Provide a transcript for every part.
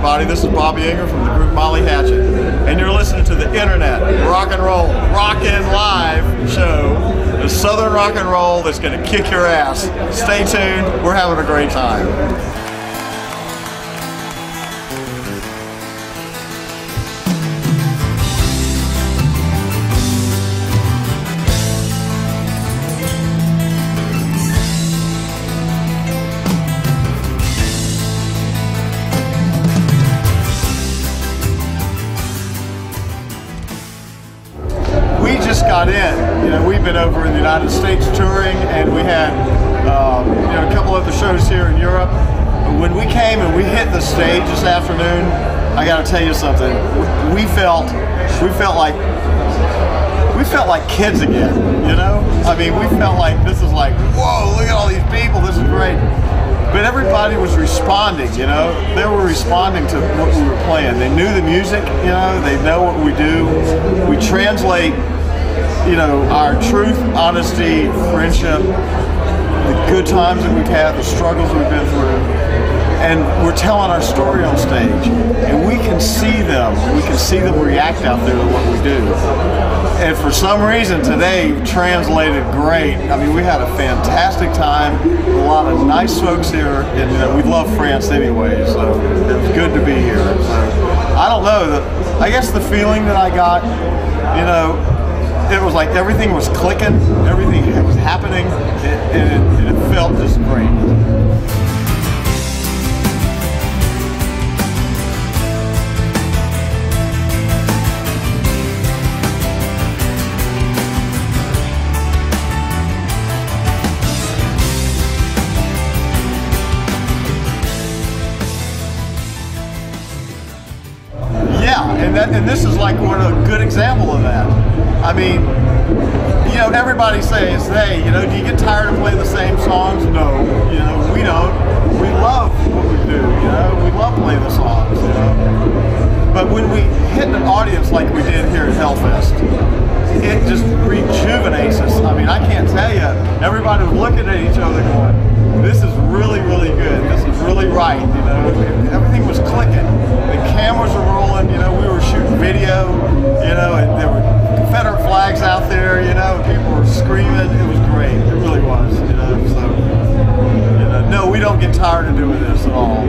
everybody. This is Bobby Inger from the group Molly Hatchet, and you're listening to the Internet Rock and Roll Rockin' Live show, the Southern rock and roll that's going to kick your ass. Stay tuned. We're having a great time. Got in. You know, we've been over in the United States touring, and we had you know, a couple other shows here in Europe. When we came and we hit the stage this afternoon, I got to tell you something. We felt like kids again. You know, I mean, we felt like this is like, whoa, look at all these people. This is great. But everybody was responding. You know, they were responding to what we were playing. They knew the music. You know, they know what we do. We translate, you know, our truth, honesty, friendship, the good times that we've had, the struggles we've been through, and we're telling our story on stage, and we can see them react out there to what we do. And for some reason today translated great. I mean, we had a fantastic time, a lot of nice folks here, and you know, we love France anyway, so it was good to be here. So I don't know, I guess the feeling that I got, you know, it was like everything was clicking, everything was happening, and it felt just great. And this is like a good example of that. I mean, you know, everybody says, hey, you know, do you get tired of playing the same songs? No, you know, we don't. We love what we do, you know, we love playing the songs, you know. But when we hit an audience like we did here at Hellfest, it just rejuvenates us. I mean, I can't tell you, everybody was looking at each other going, this is really, really good. This is really right, you know. Everything was clicking. The cameras were rolling, you know, we were shooting video, you know, and there were Confederate flags out there, you know, and people were screaming. It was great. It really was, you know. So, you know, no, we don't get tired of doing this at all.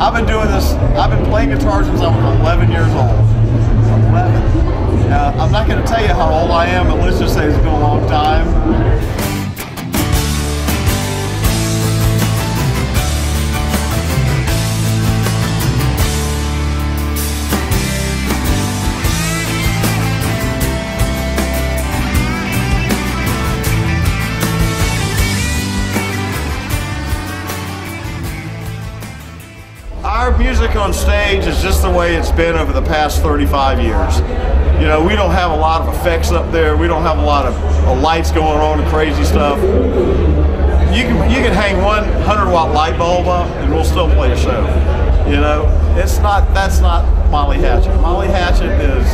I've been doing this, I've been playing guitar since I was 11 years old. 11. I'm not going to tell you how old I am, but let's just say it's been a long time. Our music on stage is just the way it's been over the past 35 years. You know, we don't have a lot of effects up there. We don't have a lot of lights going on and crazy stuff. You can hang 100-watt light bulb up and we'll still play a show. You know, that's not Molly Hatchet. Molly Hatchet is,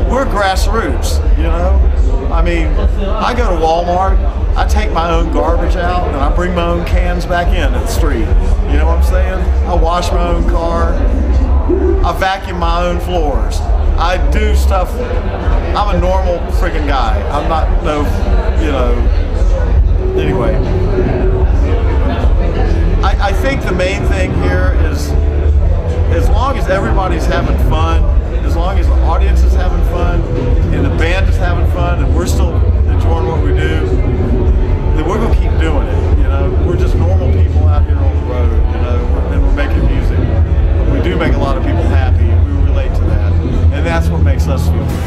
we're grassroots, you know. I mean, I go to Walmart, I take my own garbage out and I bring my own cans back in at the street. You know what I'm saying? I wash my own car. I vacuum my own floors. I do stuff. I'm a normal freaking guy. I'm not no, you know, anyway. I think the main thing here is as long as everybody's having fun, as long as the audience is having fun and the band is having fun and we're still enjoying what we do, then we're going to keep doing it. You know, we're just normal people out here on the road, you know, and we're making music. We do make a lot of people happy, and we relate to that, and that's what makes us feel good.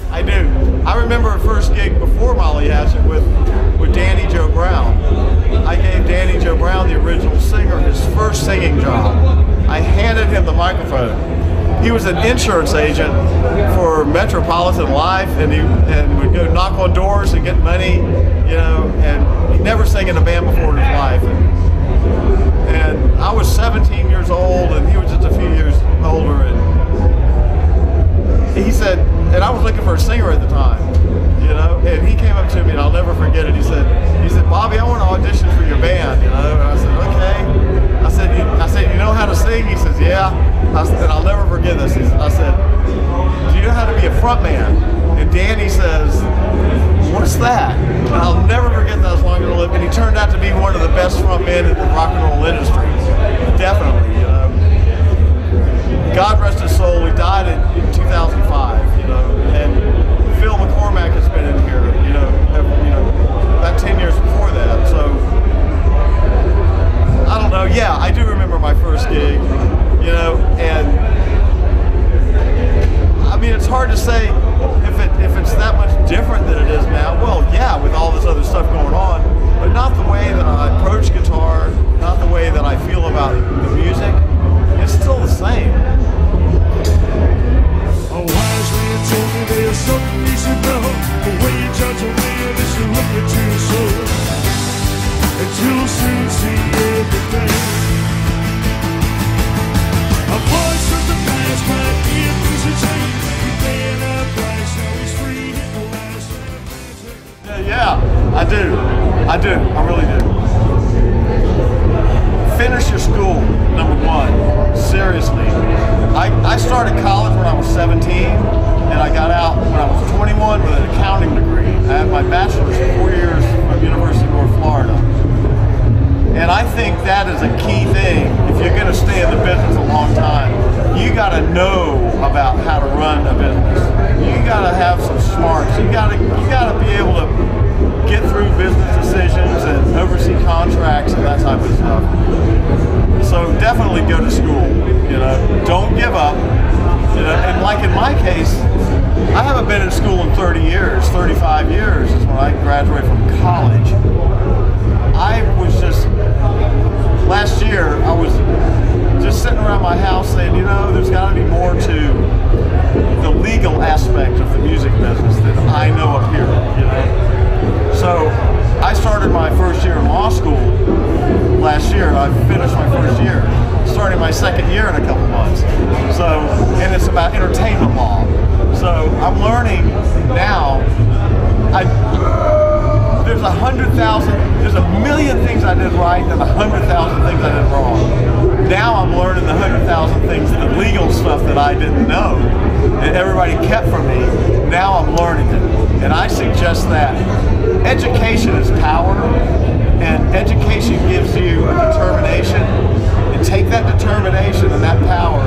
I do. I remember a first gig before Molly Hatchet with Danny Joe Brown. I gave Danny Joe Brown, the original singer, his first singing job. I handed him the microphone. he was an insurance agent for Metropolitan Life, and would go knock on doors and get money, you know, and he never sang in a band before in his life. And I was 17 years old, and he was just a few years older, and he said, and I was looking for a singer at the time, you know, and he came up to me, and I'll never forget it. He said, Bobby, I want to audition for your band, you know, and I said, okay. I said, you know how to sing? He says, yeah. And I'll never forget this. I said, do you know how to be a front man? And Danny says, what's that? And I'll never forget that as long as I live. And he turned out to be one of the best front men in the rock and roll industry. Definitely, you know. God rest his soul. He died in 2005, you know. And Phil McCormack has been in here, you know, about 10 years before that. So I don't know. Yeah, I do remember my first gig, you know, and I mean, it's hard to say if it's that much different than it is now. Well, yeah, with all this other stuff going on, but not the way that I approach guitar, not the way that I feel about the music. It's still the same. A wise man told me there's something you should know. The way you judge a man is to look into your soul, and you'll soon see everything. A voice from the past might be a piece of change. He paid a price, now he's free in the last of Yeah, I do. I really do. Finish your school, number one. Seriously. I started college when I was 17, and I got out when I was 21 with an accounting degree. I had my bachelor's 4 years from University of North Florida. And I think that is a key thing. If you're going to stay in the business a long time, you got to know about how to run a business. You got to have some smarts. You got to be able to get through business decisions and oversee contracts and that type of stuff. So definitely go to school. You know, don't give up. You know, and like in my case, I haven't been in school in 30 years. 35 years is when I graduated from college. I was just, last year, I was just sitting around my house saying, you know, there's got to be more to the legal aspect of the music business than I know up here, you know. So I started my first year in law school last year. I finished my first year, starting my second year in a couple months. So, and it's about entertainment law. So I'm learning now. There's 100,000, there's a million things I did right and 100,000 things I did wrong. Now I'm learning the 100,000 things, the legal stuff that I didn't know and everybody kept from me. Now I'm learning it. And I suggest that education is power, and education gives you a determination. And take that determination and that power,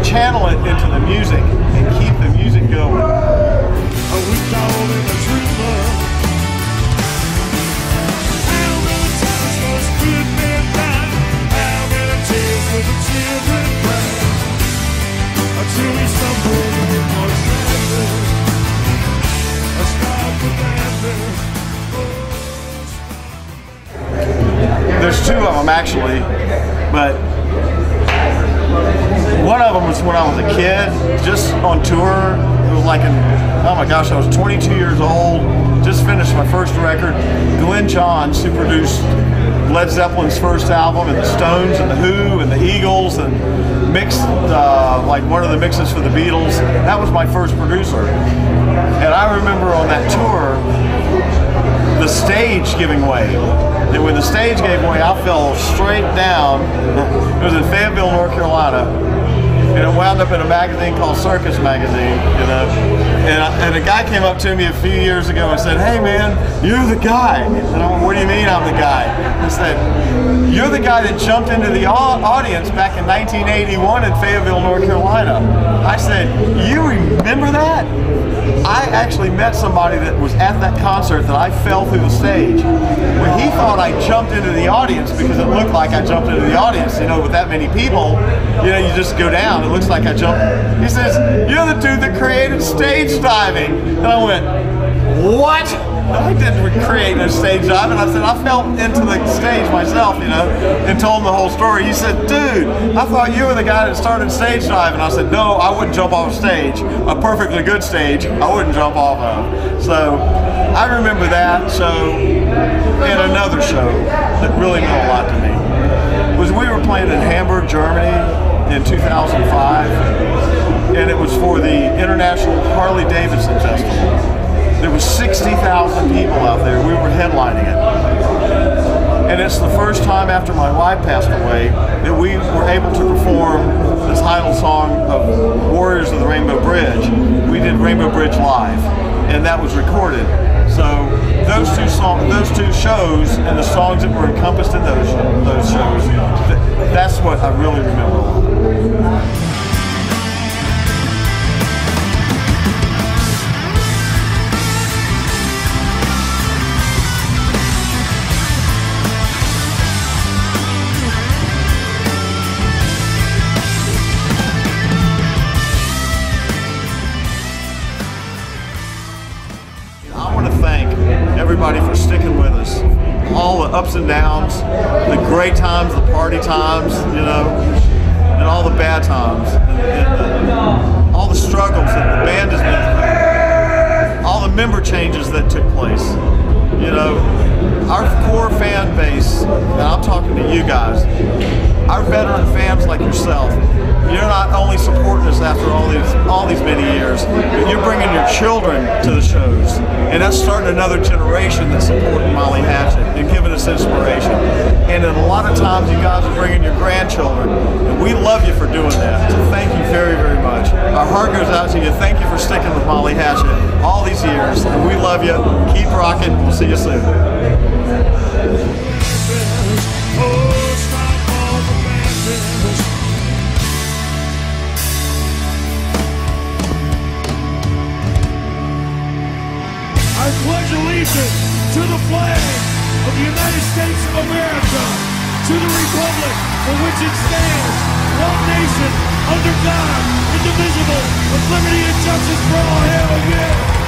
channel it into the music, and keep the music going. We call it a true love. How many times was good men die? How many tears will the children cry? Until we stumble in what's happened. I stop the laughter. There's two of them actually, but one of them was when I was a kid, just on tour. It was like oh my gosh, I was 22 years old, just finished my first record. Glenn Johns, who produced Led Zeppelin's first album, and the Stones, and the Who, and the Eagles, and mixed like one of the mixes for the Beatles. That was my first producer. And I remember on that tour, the stage giving way. And when the stage gave way, I fell straight down. It was in Fayetteville, North Carolina. And it wound up in a magazine called Circus Magazine, you know. And a guy came up to me a few years ago and said, "Hey man, you're the guy." And I went, "What do you mean I'm the guy?" He said, "You're the guy that jumped into the audience back in 1981 in Fayetteville, North Carolina." I said, "You remember that?" I actually met somebody that was at that concert that I fell through the stage. When he thought I jumped into the audience because it looked like I jumped into the audience, you know, with that many people, you know, you just go down. It looks like I jumped. He says, "You're the dude that created stage diving." And I went, "What?" I didn't create no stage dive. And I said, I fell into the stage myself, you know, and told him the whole story. He said, dude, I thought you were the guy that started stage diving. I said, no, I wouldn't jump off a stage, a perfectly good stage, I wouldn't jump off of. So I remember that show, and another show that really meant a lot to me was we were playing in Hamburg, Germany in 2005, and it was for the International Harley Davidson Festival. There was 60,000 people out there. We were headlining it. And it's the first time after my wife passed away that we were able to perform the title song of Warriors of the Rainbow Bridge. We did Rainbow Bridge live, and that was recorded. So those two shows and the songs that were encompassed in those shows, that's what I really remember a lot. Everybody for sticking with us. All the ups and downs, the great times, the party times, you know, and all the bad times, and all the struggles that the band has been through, all the member changes that took place. You know, our core fan base, and I'm talking to you guys, our veteran fans like yourself, you're not only supporting us after all these many years, but you're bringing your children to the shows, and that's starting another generation that's supporting Molly Hatchet and giving us inspiration. And then a lot of times you guys are bringing your grandchildren, and we love you for doing that. So thank you very, very much. Our heart goes out to you. Thank you for sticking with Molly Hatchet all these years, and we love you. Keep rocking. We'll see you soon. I pledge allegiance to the flag of the United States of America, to the republic for which it stands, one nation, under God, indivisible, with liberty and justice for all. Hell yeah!